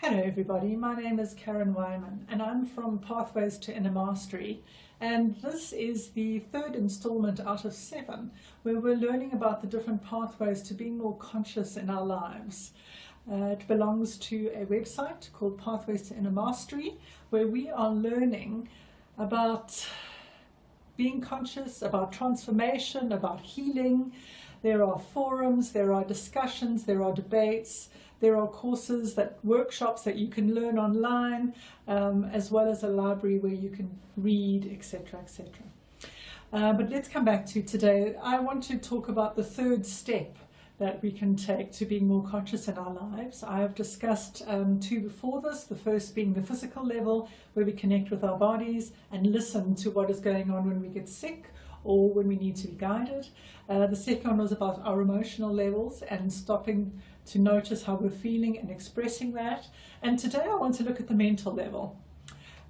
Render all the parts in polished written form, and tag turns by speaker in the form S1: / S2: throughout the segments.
S1: Hello everybody, my name is Karen Weinman and I'm from Pathways to Inner Mastery, and this is the third installment out of 7 where we're learning about the different pathways to being more conscious in our lives. It belongs to a website called Pathways to Inner Mastery, where we are learning about being conscious, about transformation, about healing. There are forums, there are discussions, there are debates, there are courses, workshops that you can learn online, as well as a library where you can read, etc., etc. But let's come back to today. I want to talk about the third step that we can take to being more conscious in our lives. I have discussed 2 before this, the first being the physical level, where we connect with our bodies and listen to what is going on when we get sick or when we need to be guided. The second one was about our emotional levels and stopping to notice how we're feeling and expressing that. And today I want to look at the mental level.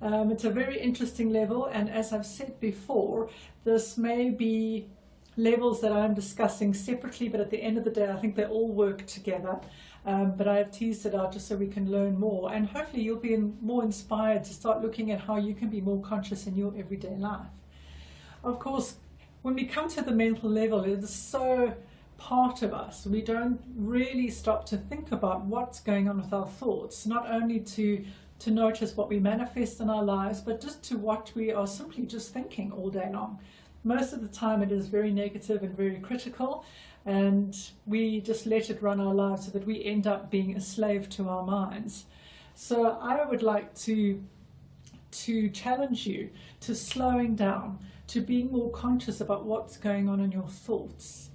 S1: It's a very interesting level, and as I've said before, this may be levels that I'm discussing separately, but at the end of the day I think they all work together. But I have teased it out just so we can learn more, and hopefully you'll be more inspired to start looking at how you can be more conscious in your everyday life. Of course, when we come to the mental level, it is so part of us. We don't really stop to think about what's going on with our thoughts, not only to notice what we manifest in our lives, but just to what we are simply just thinking all day long. Most of the time it is very negative and very critical, and we just let it run our lives so that we end up being a slave to our minds. So I would like to challenge you to slowing down, to being more conscious about what's going on in your thoughts,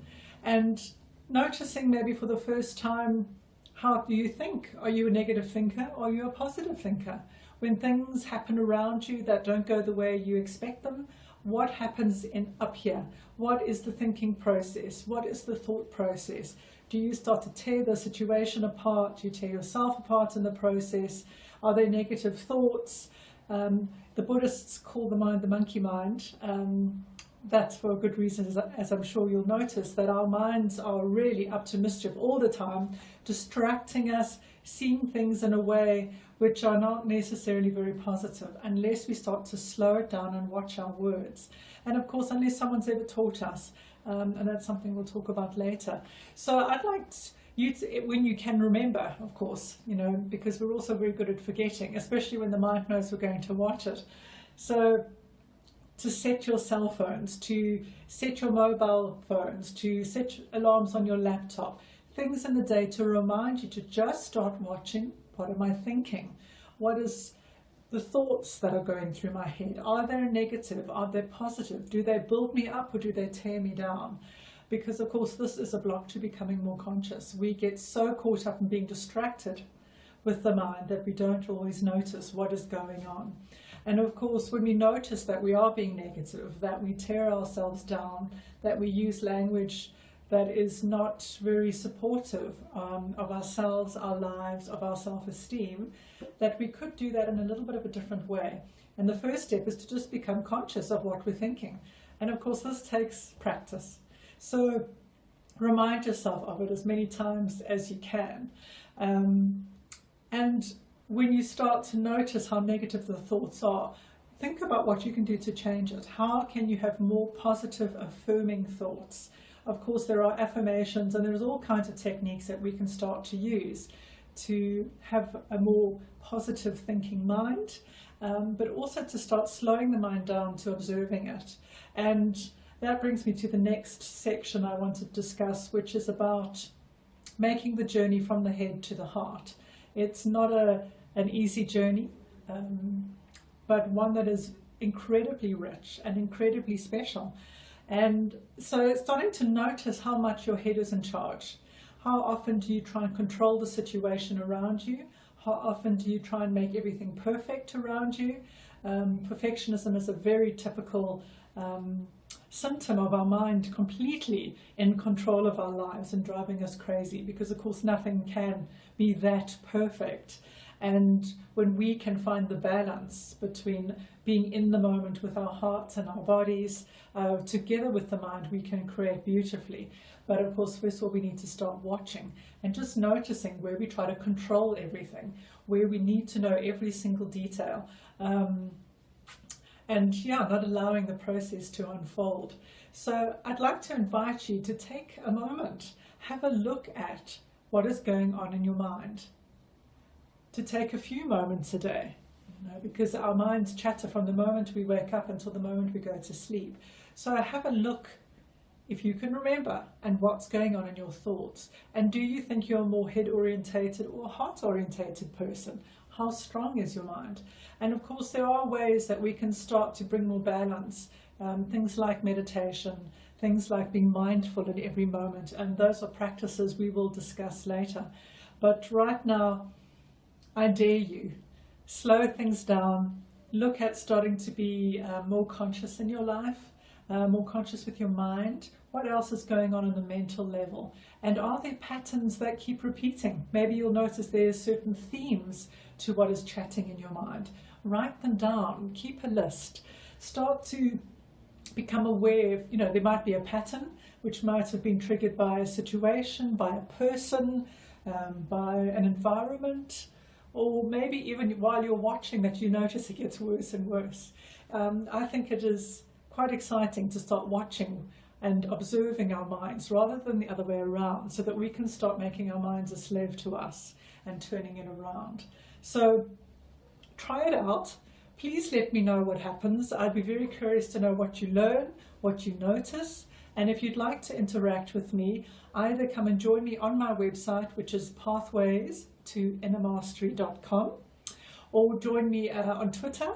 S1: and noticing maybe for the first time, how do you think? Are you a negative thinker or are you a positive thinker? When things happen around you that don't go the way you expect them, what happens up here? What is the thinking process? What is the thought process? Do you start to tear the situation apart? Do you tear yourself apart in the process? Are there negative thoughts? The Buddhists call the mind the monkey mind. That's for a good reason, as I'm sure you'll notice, that our minds are really up to mischief all the time, distracting us, seeing things in a way which are not necessarily very positive, unless we start to slow it down and watch our words. And of course, unless someone's ever taught us, and that's something we'll talk about later. So I'd like you to, when you can remember, of course, because we're also very good at forgetting, especially when the mind knows we're going to watch it. So to set your cell phones, to set your mobile phones, to set alarms on your laptop, things in the day to remind you to just start watching. What am I thinking? What is the thoughts that are going through my head? Are they negative? Are they positive? Do they build me up or do they tear me down? Because of course this is a block to becoming more conscious. We get so caught up in being distracted with the mind that we don't always notice what is going on. And of course, when we notice that we are being negative, that we tear ourselves down, that we use language that is not very supportive of ourselves, our lives, of our self-esteem, that we could do that in a little bit of a different way. And the first step is to just become conscious of what we're thinking. And of course, this takes practice. So remind yourself of it as many times as you can. And when you start to notice how negative the thoughts are, think about what you can do to change it. How can you have more positive, affirming thoughts? Of course, there are affirmations and there's all kinds of techniques that we can start to use to have a more positive thinking mind, but also to start slowing the mind down to observing it. And that brings me to the next section I want to discuss, which is about making the journey from the head to the heart. It's not an easy journey, but one that is incredibly rich and incredibly special. And so starting to notice how much your head is in charge. How often do you try and control the situation around you? How often do you try and make everything perfect around you? Perfectionism is a very typical symptom of our mind completely in control of our lives and driving us crazy, because of course nothing can be that perfect. And when we can find the balance between being in the moment with our hearts and our bodies, together with the mind, we can create beautifully. But of course, first of all, we need to start watching and just noticing where we try to control everything, where we need to know every single detail. And yeah, not allowing the process to unfold. So I'd like to invite you to take a moment, have a look at what is going on in your mind. To take a few moments a day, because our minds chatter from the moment we wake up until the moment we go to sleep. So have a look, if you can remember, and what's going on in your thoughts. And do you think you're a more head-orientated or heart-orientated person? How strong is your mind? And of course, there are ways that we can start to bring more balance. Things like meditation, things like being mindful in every moment. And those are practices we will discuss later. But right now, I dare you, slow things down, look at starting to be more conscious in your life, more conscious with your mind. What else is going on the mental level? And are there patterns that keep repeating? Maybe you'll notice there's certain themes to what is chatting in your mind. Write them down, keep a list. Start to become aware of, there might be a pattern which might have been triggered by a situation, by a person, by an environment, or maybe even while you're watching that you notice it gets worse and worse. I think it is quite exciting to start watching and observing our minds rather than the other way around, so that we can start making our minds a slave to us and turning it around. So try it out. Please let me know what happens. I'd be very curious to know what you learn, what you notice. And if you'd like to interact with me, either come and join me on my website, which is pathways-to-innermastery.com, or join me on Twitter.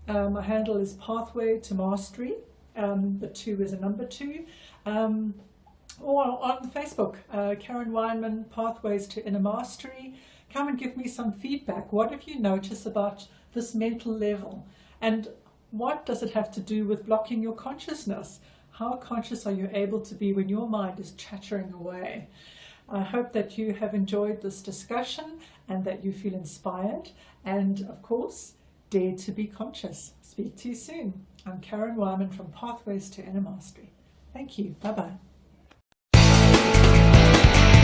S1: My handle is Pathway to Mastery. The 2 is a number 2. Or on Facebook, Karen Weinman, Pathways to Inner Mastery. Come and give me some feedback. What have you noticed about this mental level? And what does it have to do with blocking your consciousness? How conscious are you able to be when your mind is chattering away? I hope that you have enjoyed this discussion and that you feel inspired. And of course, dare to be conscious. Speak to you soon. I'm Karen Weinman from Pathways to Inner Mastery. Thank you. Bye-bye.